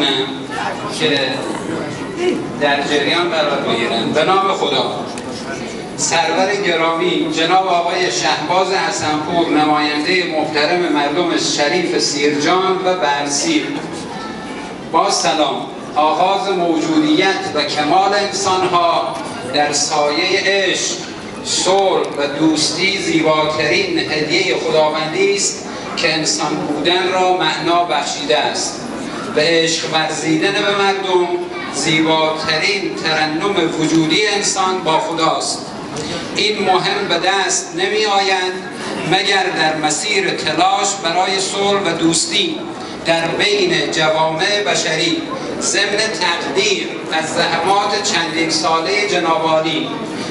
بخونم که در جریان قرار بگیرن. به نام خدا. سرور گرامی جناب آقای شهباز حسنپور، نماینده محترم مردم شریف سیرجان و برسیر، با سلام. آغاز موجودیت و کمال انسانها در سایه عشق، صلح و دوستی زیباترین هدیه خداوندی است که انسان بودن را معنا بخشیده است. به عشق ورزیدن به مردم زیباترین ترنم وجودی انسان با خداست. این مهم به دست نمی آید مگر در مسیر تلاش برای صلح و دوستی در بین جوامع بشری، ضمن تقدیر از زحمات چندین ساله جناب عالی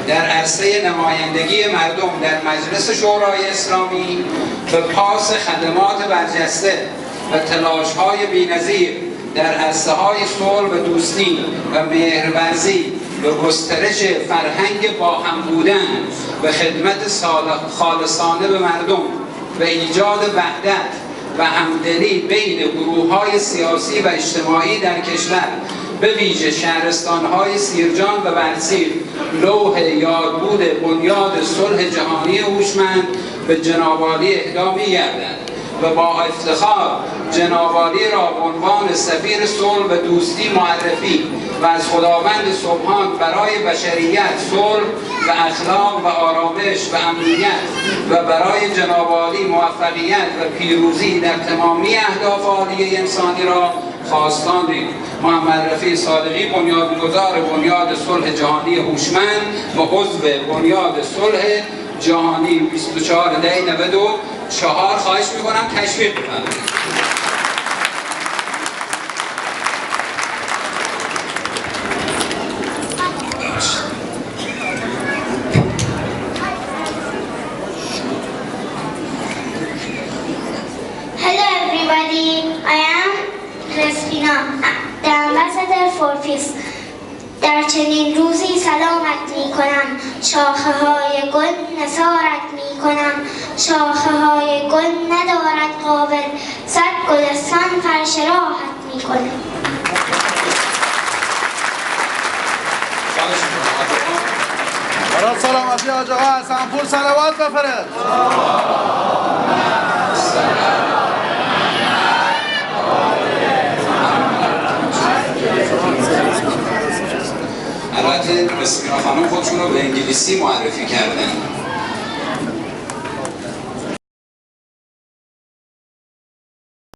در عرصه نمایندگی مردم در مجلس شورای اسلامی، به پاس خدمات برجسته و تلاش‌های بی‌نظیر در عرصه‌های صلح و دوستی و مهرورزی، به گسترش فرهنگ با هم بودن و خدمت خالصانه به مردم و ایجاد وحدت و همدلی بین گروه‌های سیاسی و اجتماعی در کشور، به ویژه شهرستان‌های سیرجان و برسیر، لوح یادبود بنیاد صلح جهانی هوشمند به جناب عالی اهدا می‌گردد و با افتخار جناب عالی را به عنوان سفیر صلح و دوستی معرفی و از خداوند سبحان برای بشریت صلح و اخلاق و آرامش و امنیت و برای جناب عالی موفقیت و پیروزی در تمامی اهداف عالی انسانی را خواستانیم. محمد رفیع صادقی، بنیانگذار بنیاد صلح جهانی هوشمند و عضو بنیاد صلح جهانی 24/92. خواهش میکنم تشویق کنید. Hello everybody, I am Respina, the ambassador for peace. در چنین روزی سلامت می کنم، شاخه های گل نثارت می کنم، شاخه های گل ندارد قابل، صد گلستان فرش راحت می کنم. برای سلامتی حاج آقا حسنپور صلوات بفرست. البته رسمینا خانم خودشون رو به انگلیسی معرفی کردن.